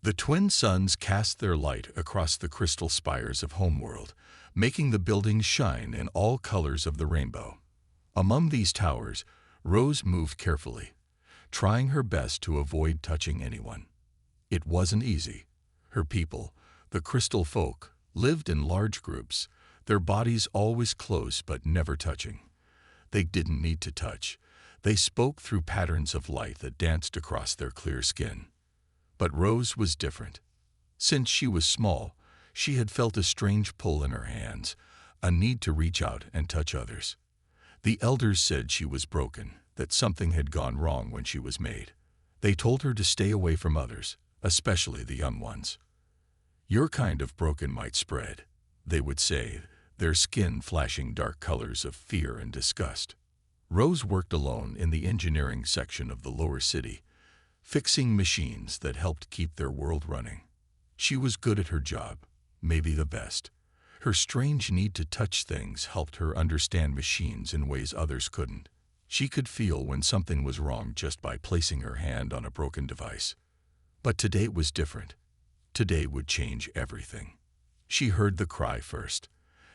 The twin suns cast their light across the crystal spires of Homeworld, making the buildings shine in all colors of the rainbow. Among these towers, Rose moved carefully, trying her best to avoid touching anyone. It wasn't easy. Her people, the crystal folk, lived in large groups, their bodies always close but never touching. They didn't need to touch. They spoke through patterns of light that danced across their clear skin. But Rose was different. Since she was small, she had felt a strange pull in her hands, a need to reach out and touch others. The elders said she was broken, that something had gone wrong when she was made. They told her to stay away from others, especially the young ones. Your kind of broken might spread, they would say, their skin flashing dark colors of fear and disgust. Rose worked alone in the engineering section of the lower city, fixing machines that helped keep their world running. She was good at her job, maybe the best. Her strange need to touch things helped her understand machines in ways others couldn't. She could feel when something was wrong just by placing her hand on a broken device. But today was different. Today would change everything. She heard the cry first,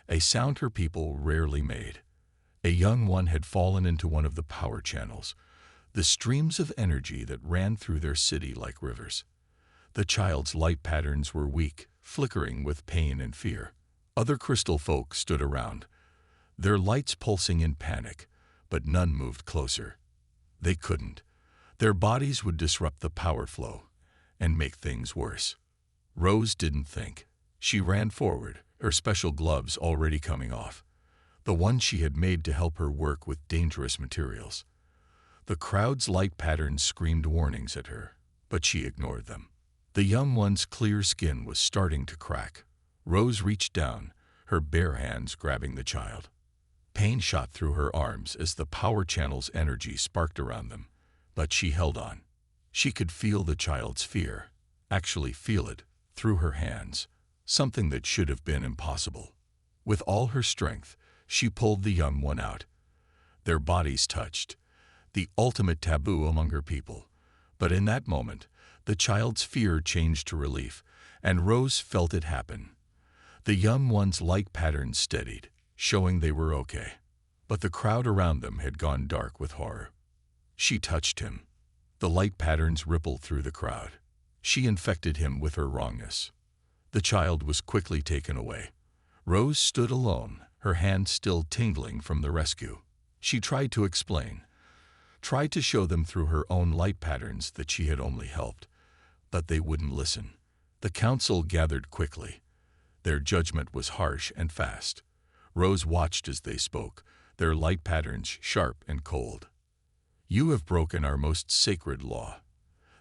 a sound her people rarely made. A young one had fallen into one of the power channels, the streams of energy that ran through their city like rivers. The child's light patterns were weak, flickering with pain and fear. Other crystal folk stood around, their lights pulsing in panic, but none moved closer. They couldn't. Their bodies would disrupt the power flow and make things worse. Rose didn't think. She ran forward, her special gloves already coming off, the ones she had made to help her work with dangerous materials. The crowd's light patterns screamed warnings at her, but she ignored them. The young one's clear skin was starting to crack. Rose reached down, her bare hands grabbing the child. Pain shot through her arms as the power channel's energy sparked around them, but she held on. She could feel the child's fear, actually feel it, through her hands, something that should have been impossible. With all her strength, she pulled the young one out. Their bodies touched, the ultimate taboo among her people. But in that moment, the child's fear changed to relief, and Rose felt it happen. The young one's light patterns steadied, showing they were okay. But the crowd around them had gone dark with horror. She touched him. The light patterns rippled through the crowd. She infected him with her wrongness. The child was quickly taken away. Rose stood alone, her hands still tingling from the rescue. She tried to explain, tried to show them through her own light patterns that she had only helped, but they wouldn't listen. The council gathered quickly. Their judgment was harsh and fast. Rose watched as they spoke, their light patterns sharp and cold. "You have broken our most sacred law,"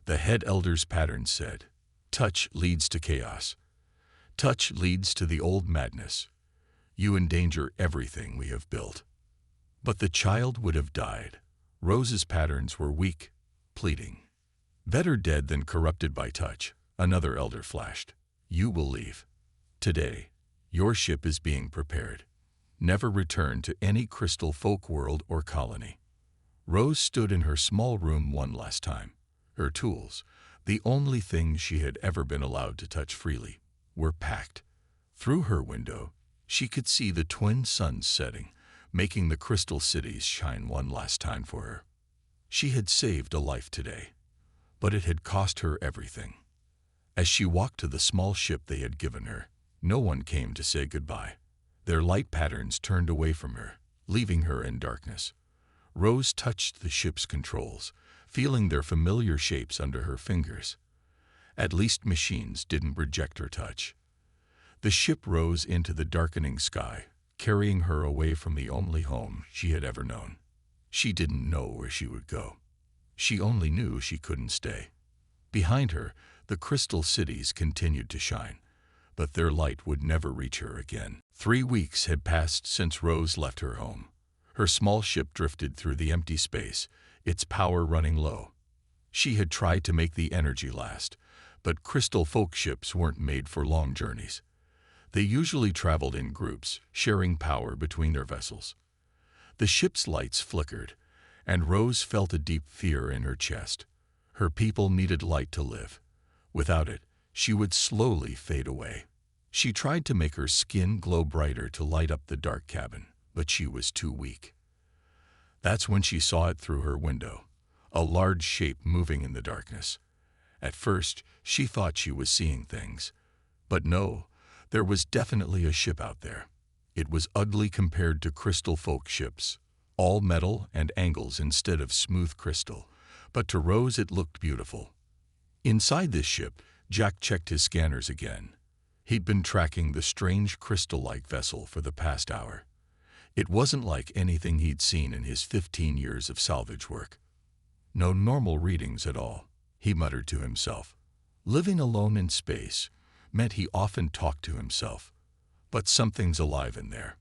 the head elder's pattern said. "Touch leads to chaos. Touch leads to the old madness. You endanger everything we have built." But the child would have died. Rose's patterns were weak, pleading. "Better dead than corrupted by touch," another elder flashed. "You will leave. Today, your ship is being prepared. Never return to any crystal folk world or colony." Rose stood in her small room one last time. Her tools, the only things she had ever been allowed to touch freely, were packed. Through her window, she could see the twin suns setting, making the crystal cities shine one last time for her. She had saved a life today, but it had cost her everything. As she walked to the small ship they had given her, no one came to say goodbye. Their light patterns turned away from her, leaving her in darkness. Rose touched the ship's controls, feeling their familiar shapes under her fingers. At least machines didn't reject her touch. The ship rose into the darkening sky, carrying her away from the only home she had ever known. She didn't know where she would go. She only knew she couldn't stay. Behind her, the crystal cities continued to shine, but their light would never reach her again. 3 weeks had passed since Rose left her home. Her small ship drifted through the empty space, its power running low. She had tried to make the energy last, but crystal folk ships weren't made for long journeys. They usually traveled in groups, sharing power between their vessels. The ship's lights flickered, and Rose felt a deep fear in her chest. Her people needed light to live. Without it, she would slowly fade away. She tried to make her skin glow brighter to light up the dark cabin, but she was too weak. That's when she saw it through her window, a large shape moving in the darkness. At first, she thought she was seeing things. But no, there was definitely a ship out there. It was ugly compared to crystal folk ships, all metal and angles instead of smooth crystal, but to Rose it looked beautiful. Inside this ship, Jack checked his scanners again. He'd been tracking the strange crystal-like vessel for the past hour. It wasn't like anything he'd seen in his 15 years of salvage work. No normal readings at all, he muttered to himself. Living alone in space meant he often talked to himself. But something's alive in there.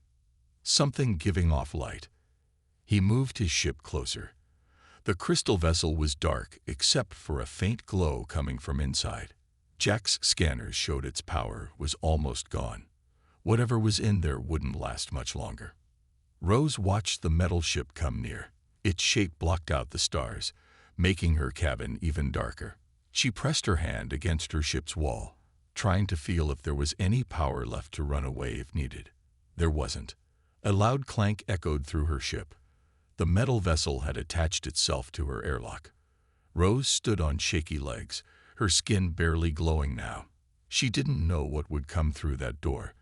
Something giving off light. He moved his ship closer. The crystal vessel was dark except for a faint glow coming from inside. Jack's scanners showed its power was almost gone. Whatever was in there wouldn't last much longer. Rose watched the metal ship come near. Its shape blocked out the stars, making her cabin even darker. She pressed her hand against her ship's wall, trying to feel if there was any power left to run away if needed. There wasn't. A loud clank echoed through her ship. The metal vessel had attached itself to her airlock. Rose stood on shaky legs, her skin barely glowing now. She didn't know what would come through that door,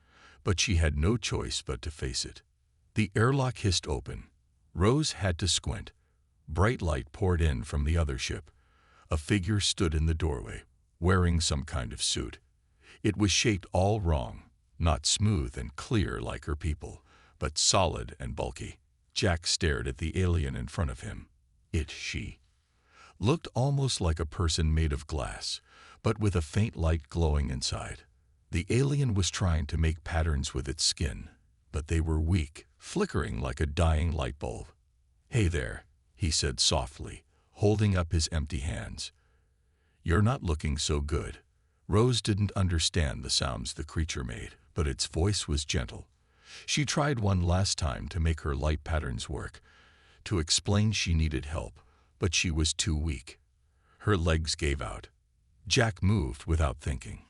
but she had no choice but to face it. The airlock hissed open. Rose had to squint. Bright light poured in from the other ship. A figure stood in the doorway, wearing some kind of suit. It was shaped all wrong, not smooth and clear like her people, but solid and bulky. Jack stared at the alien in front of him. She looked almost like a person made of glass, but with a faint light glowing inside. The alien was trying to make patterns with its skin, but they were weak, flickering like a dying light bulb. "Hey there," he said softly, holding up his empty hands. "You're not looking so good." Rose didn't understand the sounds the creature made, but its voice was gentle. She tried one last time to make her light patterns work, to explain she needed help, but she was too weak. Her legs gave out. Jack moved without thinking.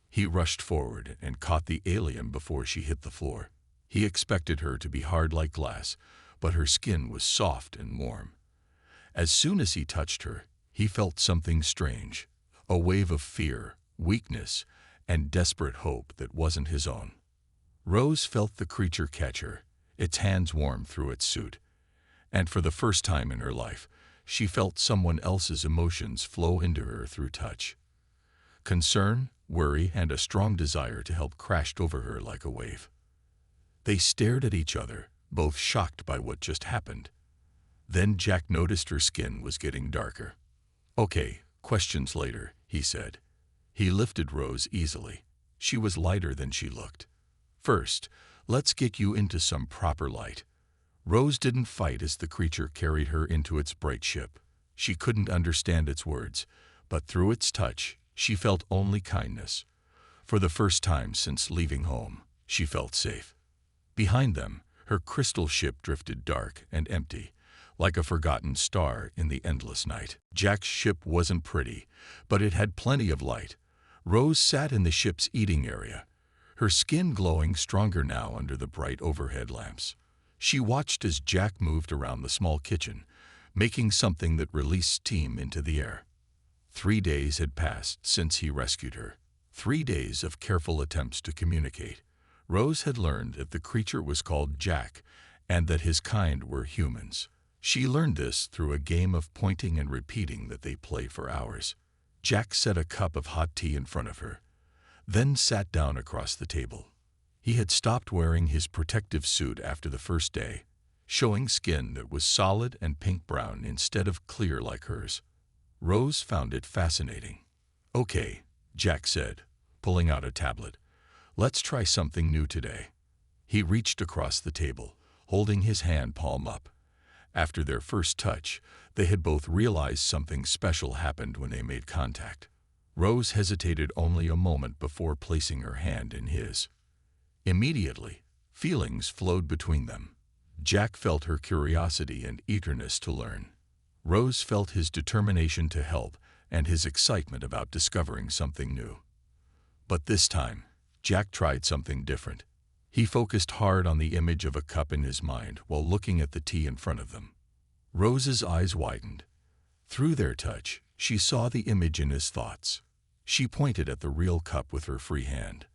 He rushed forward and caught the alien before she hit the floor. He expected her to be hard like glass, but her skin was soft and warm. As soon as he touched her, he felt something strange, a wave of fear, weakness, and desperate hope that wasn't his own. Rose felt the creature catch her, its hands warm through its suit. And for the first time in her life, she felt someone else's emotions flow into her through touch. Concern, worry, and a strong desire to help crashed over her like a wave. They stared at each other, both shocked by what just happened. Then Jack noticed her skin was getting darker. "Okay, questions later," he said. He lifted Rose easily. She was lighter than she looked. "First, let's get you into some proper light." Rose didn't fight as the creature carried her into its bright ship. She couldn't understand its words, but through its touch, she felt only kindness. For the first time since leaving home, she felt safe. Behind them, her crystal ship drifted dark and empty, like a forgotten star in the endless night. Jack's ship wasn't pretty, but it had plenty of light. Rose sat in the ship's eating area, her skin glowing stronger now under the bright overhead lamps. She watched as Jack moved around the small kitchen, making something that released steam into the air. 3 days had passed since he rescued her. 3 days of careful attempts to communicate. Rose had learned that the creature was called Jack and that his kind were humans. She learned this through a game of pointing and repeating that they play for hours. Jack set a cup of hot tea in front of her, then sat down across the table. He had stopped wearing his protective suit after the first day, showing skin that was solid and pink-brown instead of clear like hers. Rose found it fascinating. "Okay," Jack said, pulling out a tablet. "Let's try something new today." He reached across the table, holding his hand palm up. After their first touch, they had both realized something special happened when they made contact. Rose hesitated only a moment before placing her hand in his. Immediately, feelings flowed between them. Jack felt her curiosity and eagerness to learn. Rose felt his determination to help and his excitement about discovering something new. But this time, Jack tried something different. He focused hard on the image of a cup in his mind while looking at the tea in front of them. Rose's eyes widened. Through their touch, she saw the image in his thoughts. She pointed at the real cup with her free hand,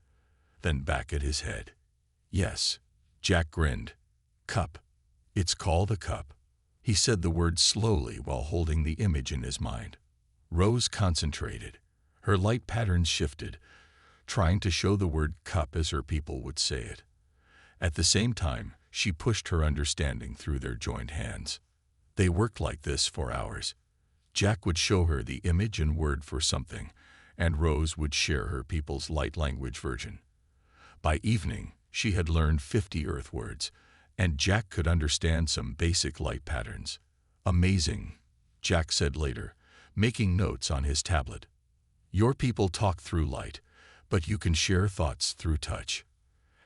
then back at his head. Yes, Jack grinned. Cup. It's called a cup. He said the word slowly while holding the image in his mind. Rose concentrated. Her light patterns shifted, trying to show the word cup as her people would say it. At the same time, she pushed her understanding through their joined hands. They worked like this for hours. Jack would show her the image and word for something, and Rose would share her people's light language version. By evening, she had learned 50 earth words, and Jack could understand some basic light patterns. Amazing, Jack said later, making notes on his tablet. Your people talk through light, but you can share thoughts through touch.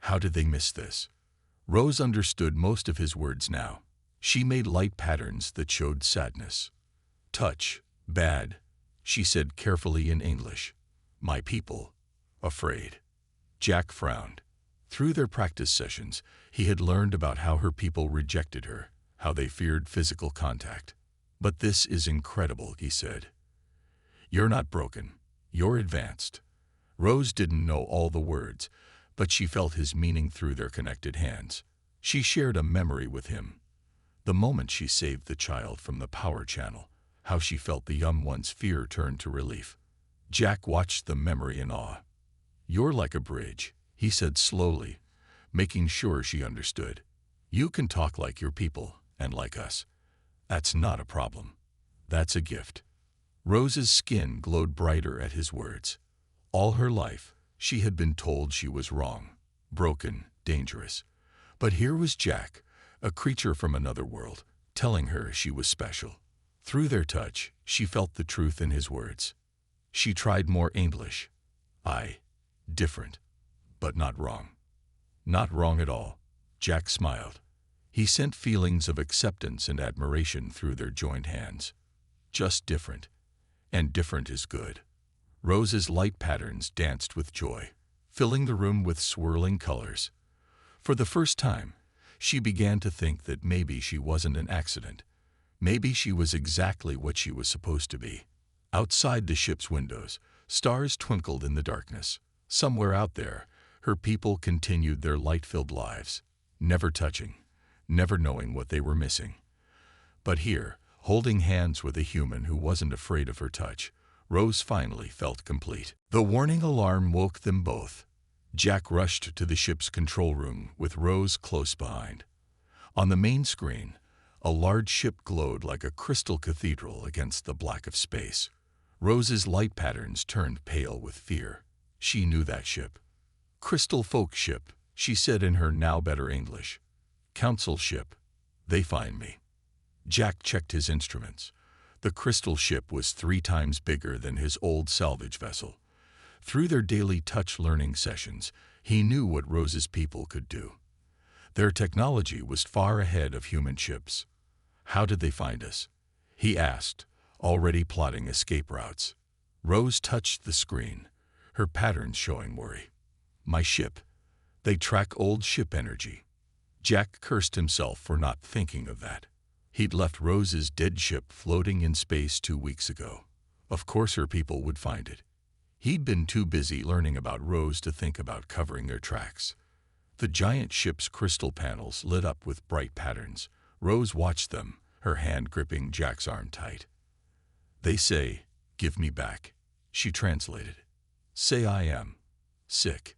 How did they miss this? Rose understood most of his words now. She made light patterns that showed sadness. Touch, bad, she said carefully in English. My people, afraid. Jack frowned. Through their practice sessions, he had learned about how her people rejected her, how they feared physical contact. But this is incredible, he said. You're not broken. You're advanced. Rose didn't know all the words, but she felt his meaning through their connected hands. She shared a memory with him. The moment she saved the child from the power channel, how she felt the young one's fear turn to relief. Jack watched the memory in awe. You're like a bridge, he said slowly, making sure she understood. You can talk like your people and like us. That's not a problem. That's a gift. Rose's skin glowed brighter at his words. All her life, she had been told she was wrong, broken, dangerous. But here was Jack, a creature from another world, telling her she was special. Through their touch, she felt the truth in his words. She tried more English. Different, but not wrong. Not wrong at all. Jack smiled. He sent feelings of acceptance and admiration through their joined hands. Just different. And different is good. Rose's light patterns danced with joy, filling the room with swirling colors. For the first time, she began to think that maybe she wasn't an accident. Maybe she was exactly what she was supposed to be. Outside the ship's windows, stars twinkled in the darkness. Somewhere out there, her people continued their light-filled lives, never touching, never knowing what they were missing. But here, holding hands with a human who wasn't afraid of her touch, Rose finally felt complete. The warning alarm woke them both. Jack rushed to the ship's control room with Rose close behind. On the main screen, a large ship glowed like a crystal cathedral against the black of space. Rose's light patterns turned pale with fear. She knew that ship. Crystal Folk Ship, she said in her now better English. Council ship. They find me. Jack checked his instruments. The crystal ship was 3 times bigger than his old salvage vessel. Through their daily touch learning sessions, he knew what Rose's people could do. Their technology was far ahead of human ships. How did they find us? He asked, already plotting escape routes. Rose touched the screen, her patterns showing worry. My ship. They track old ship energy. Jack cursed himself for not thinking of that. He'd left Rose's dead ship floating in space 2 weeks ago. Of course her people would find it. He'd been too busy learning about Rose to think about covering their tracks. The giant ship's crystal panels lit up with bright patterns. Rose watched them, her hand gripping Jack's arm tight. They say, give me back. She translated. Say I am sick,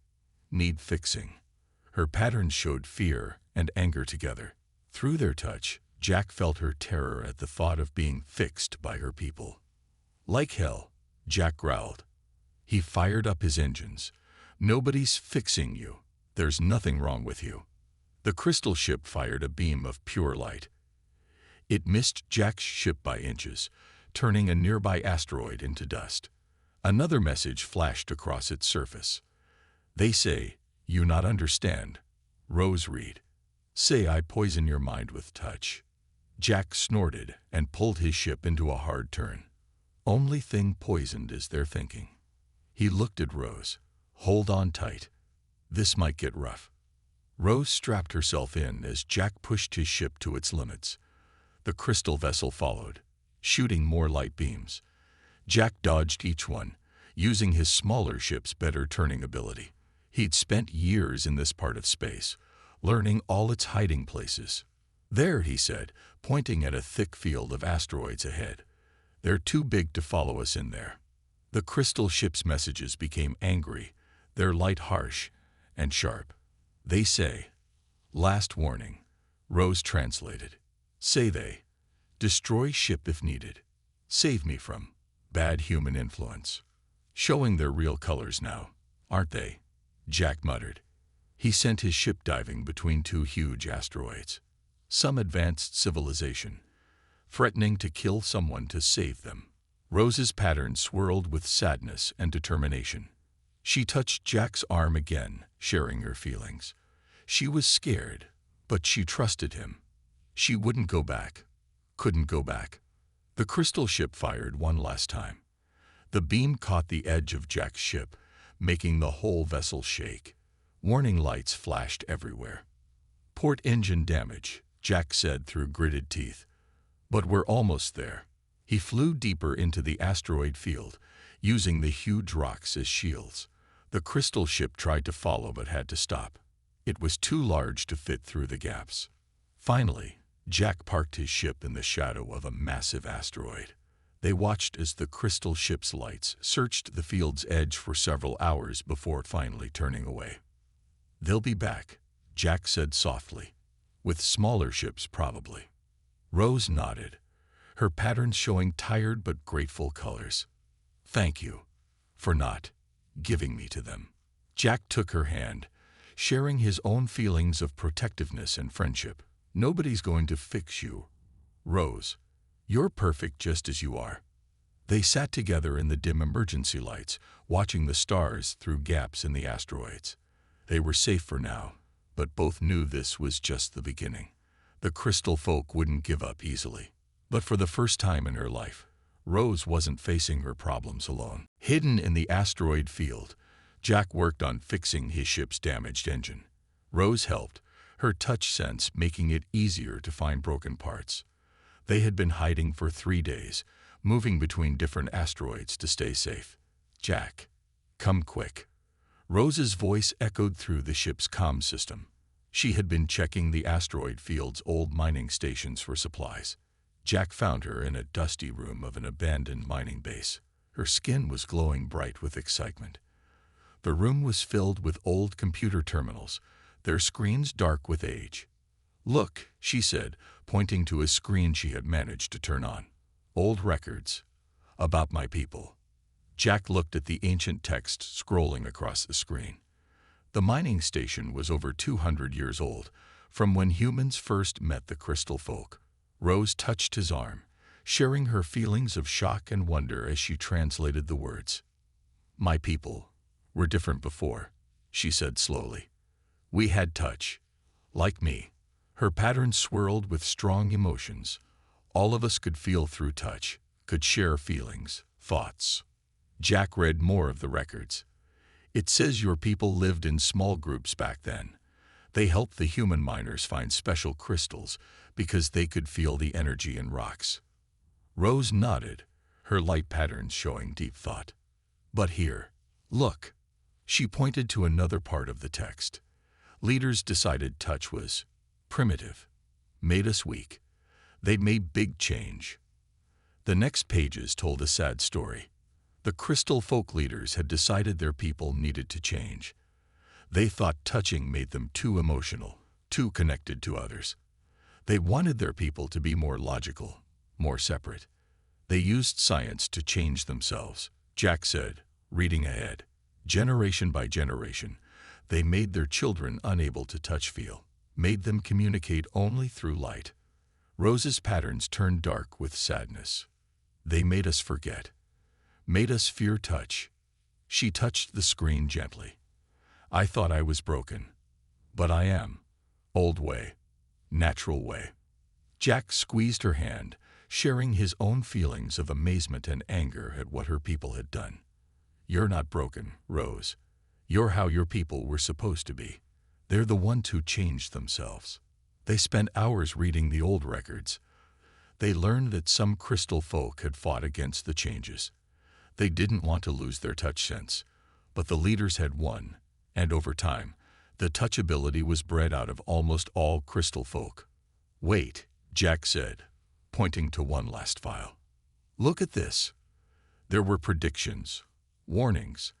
need fixing. Her patterns showed fear and anger together. Through their touch, Jack felt her terror at the thought of being fixed by her people. Like hell, Jack growled. He fired up his engines. Nobody's fixing you. There's nothing wrong with you. The crystal ship fired a beam of pure light. It missed Jack's ship by inches, turning a nearby asteroid into dust. Another message flashed across its surface. They say, you not understand. Rose read. Say I poison your mind with touch. Jack snorted and pulled his ship into a hard turn. Only thing poisoned is their thinking. He looked at Rose. Hold on tight. This might get rough. Rose strapped herself in as Jack pushed his ship to its limits. The crystal vessel followed, shooting more light beams. Jack dodged each one, using his smaller ship's better turning ability. He'd spent years in this part of space, learning all its hiding places. There, he said, pointing at a thick field of asteroids ahead. They're too big to follow us in there. The crystal ship's messages became angry, their light harsh and sharp. They say, last warning, Rose translated. Say they, destroy ship if needed. Save me from bad human influence. Showing their real colors now, aren't they? Jack muttered. He sent his ship diving between two huge asteroids. Some advanced civilization, threatening to kill someone to save them. Rose's pattern swirled with sadness and determination. She touched Jack's arm again, sharing her feelings. She was scared, but she trusted him. She wouldn't go back. Couldn't go back. The crystal ship fired one last time. The beam caught the edge of Jack's ship, making the whole vessel shake. Warning lights flashed everywhere. Port engine damage, Jack said through gritted teeth. But we're almost there. He flew deeper into the asteroid field, using the huge rocks as shields. The crystal ship tried to follow but had to stop. It was too large to fit through the gaps. Finally, Jack parked his ship in the shadow of a massive asteroid. They watched as the crystal ship's lights searched the field's edge for several hours before finally turning away. They'll be back, Jack said softly. With smaller ships, probably. Rose nodded, her patterns showing tired but grateful colors. Thank you for not giving me to them. Jack took her hand, sharing his own feelings of protectiveness and friendship. Nobody's going to fix you, Rose. You're perfect just as you are. They sat together in the dim emergency lights, watching the stars through gaps in the asteroids. They were safe for now, but both knew this was just the beginning. The crystal folk wouldn't give up easily. But for the first time in her life, Rose wasn't facing her problems alone. Hidden in the asteroid field, Jack worked on fixing his ship's damaged engine. Rose helped, her touch sense making it easier to find broken parts. They had been hiding for 3 days, moving between different asteroids to stay safe. Jack, come quick. Rose's voice echoed through the ship's comm system. She had been checking the asteroid field's old mining stations for supplies. Jack found her in a dusty room of an abandoned mining base. Her skin was glowing bright with excitement. The room was filled with old computer terminals, their screens dark with age. Look, she said, pointing to a screen she had managed to turn on. Old records. About my people. Jack looked at the ancient text scrolling across the screen. The mining station was over 200 years old, from when humans first met the crystal folk. Rose touched his arm, sharing her feelings of shock and wonder as she translated the words. My people were different before, she said slowly. We had touch. Like me. Her pattern swirled with strong emotions. All of us could feel through touch, could share feelings, thoughts. Jack read more of the records. It says your people lived in small groups back then. They helped the human miners find special crystals because they could feel the energy in rocks. Rose nodded, her light patterns showing deep thought. But here, look. She pointed to another part of the text. Leaders decided touch was primitive, made us weak. They'd made big change. The next pages told a sad story. The crystal folk leaders had decided their people needed to change. They thought touching made them too emotional, too connected to others. They wanted their people to be more logical, more separate. They used science to change themselves, Jack said, reading ahead. Generation by generation, they made their children unable to touch feel, made them communicate only through light. Rose's patterns turned dark with sadness. They made us forget, made us fear touch. She touched the screen gently. I thought I was broken, but I am. Old way, natural way. Jack squeezed her hand, sharing his own feelings of amazement and anger at what her people had done. You're not broken, Rose. You're how your people were supposed to be. They're the ones who changed themselves. They spent hours reading the old records. They learned that some crystal folk had fought against the changes. They didn't want to lose their touch sense, but the leaders had won, and over time, the touch ability was bred out of almost all crystal folk. Wait, Jack said, pointing to one last file. Look at this. There were predictions, warnings.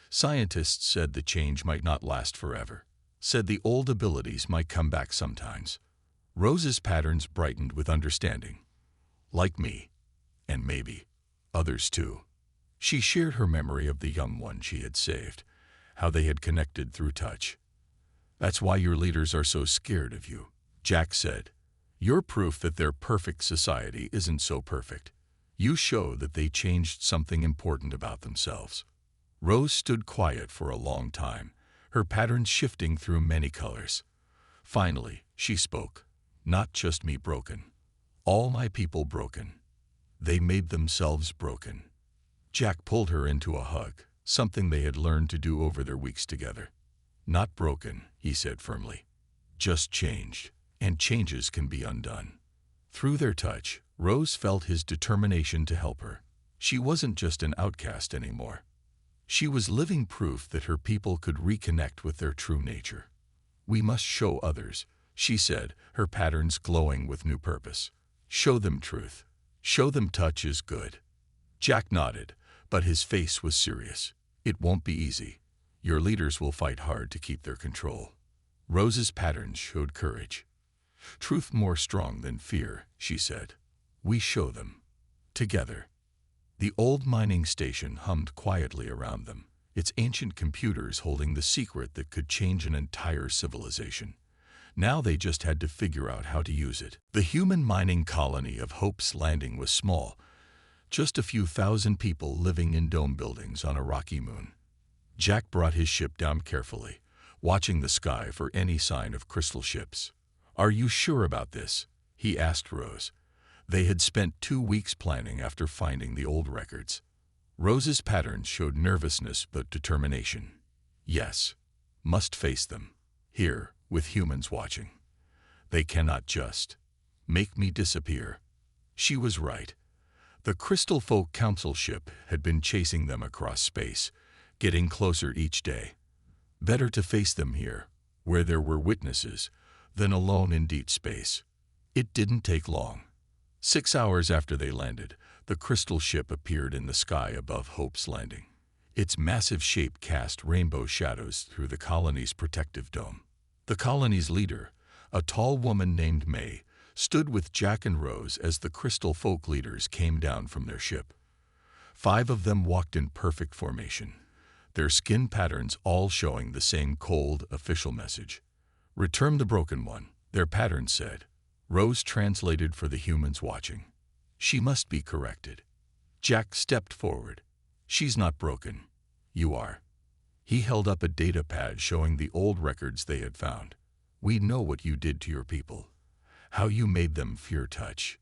Scientists said the change might not last forever, said the old abilities might come back sometimes. Rose's patterns brightened with understanding. Like me, and maybe others too. She shared her memory of the young one she had saved, how they had connected through touch. That's why your leaders are so scared of you, Jack said. You're proof that their perfect society isn't so perfect. You show that they changed something important about themselves. Rose stood quiet for a long time, her patterns shifting through many colors. Finally, she spoke. Not just me broken. All my people broken. They made themselves broken. Jack pulled her into a hug, something they had learned to do over their weeks together. Not broken, he said firmly. Just changed, and changes can be undone. Through their touch, Rose felt his determination to help her. She wasn't just an outcast anymore. She was living proof that her people could reconnect with their true nature. We must show others, she said, her patterns glowing with new purpose. Show them truth. Show them touch is good. Jack nodded, but his face was serious. It won't be easy. Your leaders will fight hard to keep their control. Rose's patterns showed courage. Truth more strong than fear, she said. We show them. Together. The old mining station hummed quietly around them, its ancient computers holding the secret that could change an entire civilization. Now they just had to figure out how to use it. The human mining colony of Hope's Landing was small, just a few thousand people living in dome buildings on a rocky moon. Jack brought his ship down carefully, watching the sky for any sign of crystal ships. Are you sure about this? He asked Rose. They had spent 2 weeks planning after finding the old records. Rose's patterns showed nervousness but determination. Yes, must face them. Here, with humans watching. They cannot just make me disappear. She was right. The Crystal Folk Council ship had been chasing them across space, getting closer each day. Better to face them here, where there were witnesses, than alone in deep space. It didn't take long. 6 hours after they landed, the crystal ship appeared in the sky above Hope's Landing. Its massive shape cast rainbow shadows through the colony's protective dome. The colony's leader, a tall woman named May, stood with Jack and Rose as the Crystal Folk leaders came down from their ship. 5 of them walked in perfect formation, their skin patterns all showing the same cold, official message. Return the broken one, their patterns said. Rose translated for the humans watching. She must be corrected. Jack stepped forward. She's not broken. You are. He held up a data pad showing the old records they had found. We know what you did to your people, how you made them fear touch.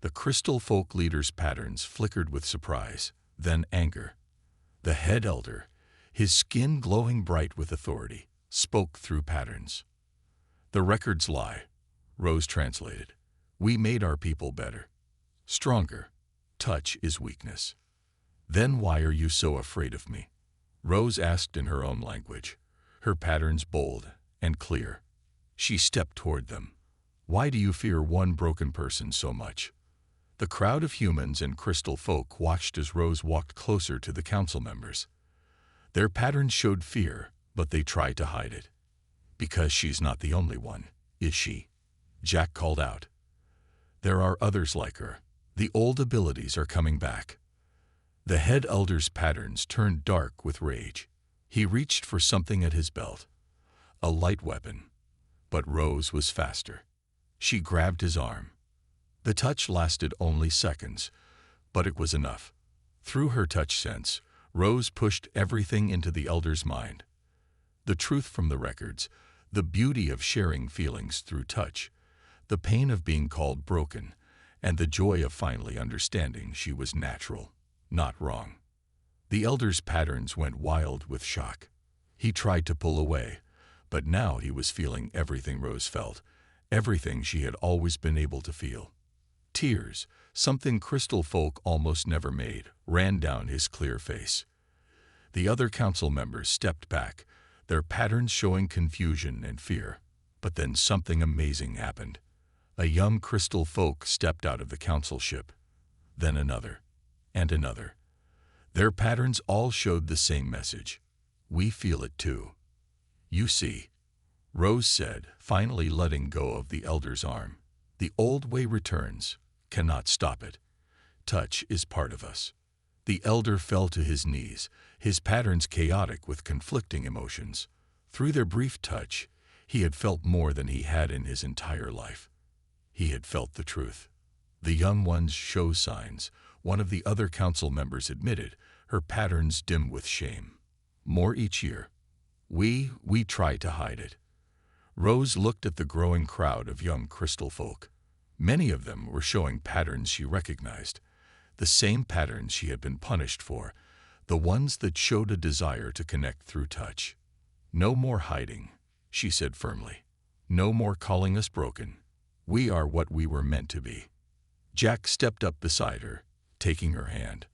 The Crystal Folk leader's patterns flickered with surprise, then anger. The head elder, his skin glowing bright with authority, spoke through patterns. The records lie, Rose translated. We made our people better, stronger. Touch is weakness. Then why are you so afraid of me? Rose asked in her own language, her patterns bold and clear. She stepped toward them. Why do you fear one broken person so much? The crowd of humans and crystal folk watched as Rose walked closer to the council members. Their patterns showed fear, but they tried to hide it. Because she's not the only one, is she? Jack called out. There are others like her. The old abilities are coming back. The head elder's patterns turned dark with rage. He reached for something at his belt, a light weapon. But Rose was faster. She grabbed his arm. The touch lasted only seconds, but it was enough. Through her touch sense, Rose pushed everything into the elder's mind. The truth from the records, the beauty of sharing feelings through touch, the pain of being called broken, and the joy of finally understanding she was natural, not wrong. The elder's patterns went wild with shock. He tried to pull away, but now he was feeling everything Rose felt, everything she had always been able to feel. Tears, something crystal folk almost never made, ran down his clear face. The other council members stepped back, their patterns showing confusion and fear. But then something amazing happened. A young crystal folk stepped out of the council ship. Then another, and another. Their patterns all showed the same message. We feel it too. You see, Rose said, finally letting go of the elder's arm. The old way returns, cannot stop it. Touch is part of us. The elder fell to his knees, his patterns chaotic with conflicting emotions. Through their brief touch, he had felt more than he had in his entire life. He had felt the truth. The young ones show signs, one of the other council members admitted, her patterns dim with shame. More each year. We try to hide it. Rose looked at the growing crowd of young crystal folk. Many of them were showing patterns she recognized, the same patterns she had been punished for, the ones that showed a desire to connect through touch. No more hiding, she said firmly. No more calling us broken. We are what we were meant to be. Jack stepped up beside her, taking her hand.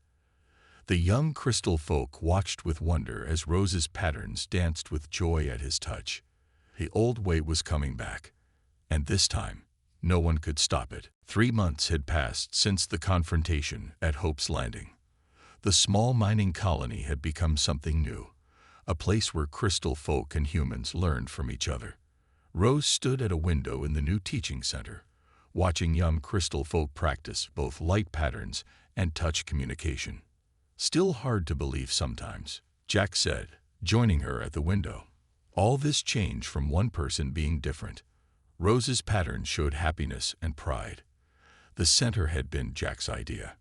The young crystal folk watched with wonder as Rose's patterns danced with joy at his touch. The old way was coming back, and this time, no one could stop it. 3 months had passed since the confrontation at Hope's Landing. The small mining colony had become something new, a place where crystal folk and humans learned from each other. Rose stood at a window in the new teaching center, watching young crystal folk practice both light patterns and touch communication. Still hard to believe sometimes, Jack said, joining her at the window. All this change from one person being different. Rose's patterns showed happiness and pride. The center had been Jack's idea.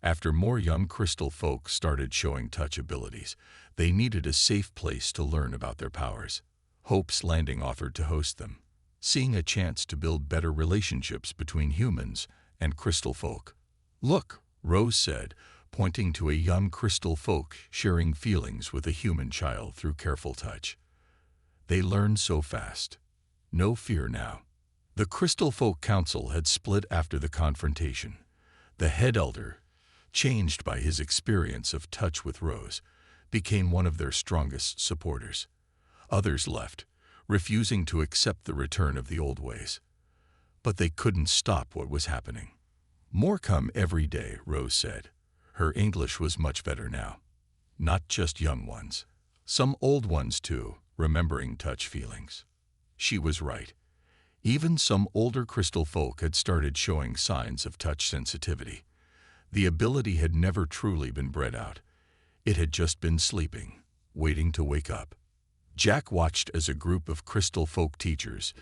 After more young crystal folk started showing touch abilities, they needed a safe place to learn about their powers. Hope's Landing offered to host them, seeing a chance to build better relationships between humans and crystal folk. Look, Rose said, pointing to a young crystal folk sharing feelings with a human child through careful touch. They learned so fast. No fear now. The Crystal Folk Council had split after the confrontation. The head elder, changed by his experience of touch with Rose, became one of their strongest supporters. Others left, refusing to accept the return of the old ways. But they couldn't stop what was happening. More come every day, Rose said. Her English was much better now. Not just young ones. Some old ones too, remembering touch feelings. She was right. Even some older crystal folk had started showing signs of touch sensitivity. The ability had never truly been bred out. It had just been sleeping, waiting to wake up. Jack watched as a group of crystal folk teachers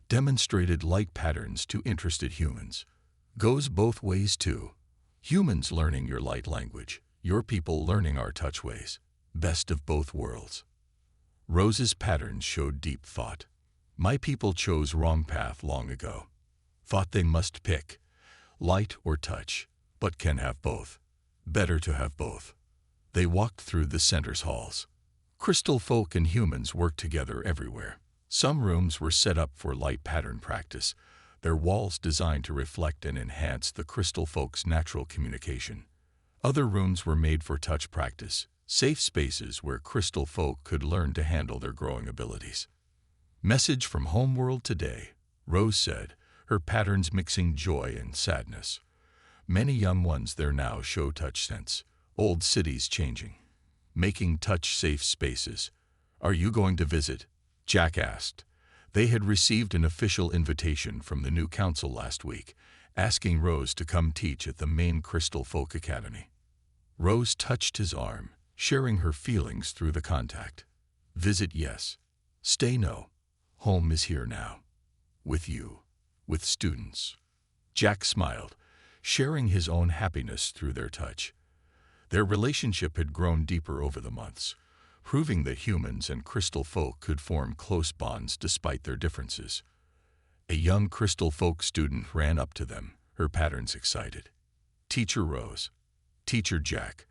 demonstrated light patterns to interested humans. Goes both ways too. Humans learning your light language, your people learning our touch ways. Best of both worlds. Rose's patterns showed deep thought. My people chose wrong path long ago. Thought they must pick, light or touch, but can have both. Better to have both. They walked through the center's halls. Crystal folk and humans worked together everywhere. Some rooms were set up for light pattern practice, their walls designed to reflect and enhance the crystal folk's natural communication. Other rooms were made for touch practice, safe spaces where crystal folk could learn to handle their growing abilities. Message from Homeworld today, Rose said, her patterns mixing joy and sadness. Many young ones there now show touch sense. Old cities changing. Making touch-safe spaces. Are you going to visit? Jack asked. They had received an official invitation from the new council last week, asking Rose to come teach at the main Crystal Folk Academy. Rose touched his arm, sharing her feelings through the contact. Visit yes. Stay no. Home is here now. With you. With students. Jack smiled, sharing his own happiness through their touch. Their relationship had grown deeper over the months, proving that humans and crystal folk could form close bonds despite their differences. A young crystal folk student ran up to them, her patterns excited. Teacher Rose. Teacher Jack.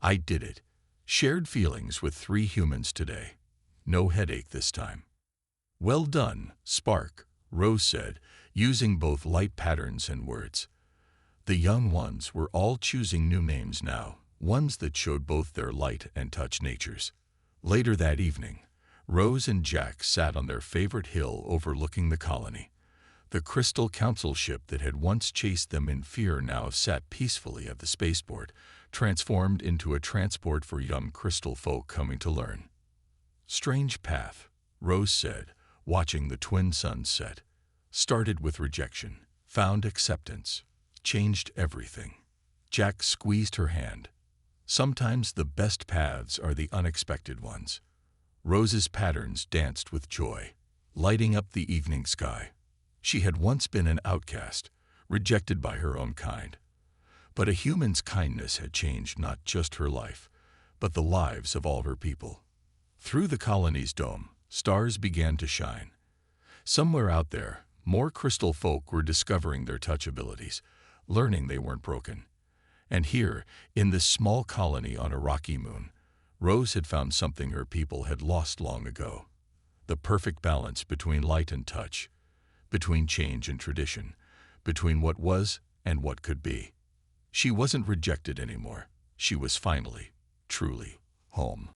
I did it. Shared feelings with 3 humans today. No headache this time. "Well done, Spark," Rose said, using both light patterns and words. The young ones were all choosing new names now, ones that showed both their light and touch natures. Later that evening, Rose and Jack sat on their favorite hill overlooking the colony. The crystal council ship that had once chased them in fear now sat peacefully at the spaceport, transformed into a transport for young crystal folk coming to learn. "Strange path," Rose said, watching the twin suns set. "Started with rejection, found acceptance, changed everything." Jack squeezed her hand. "Sometimes the best paths are the unexpected ones." Rose's patterns danced with joy, lighting up the evening sky. She had once been an outcast, rejected by her own kind. But a human's kindness had changed not just her life, but the lives of all her people. Through the colony's dome, stars began to shine. Somewhere out there, more crystal folk were discovering their touch abilities, learning they weren't broken. And here, in this small colony on a rocky moon, Rose had found something her people had lost long ago. The perfect balance between light and touch, between change and tradition, between what was and what could be. She wasn't rejected anymore. She was finally, truly, home.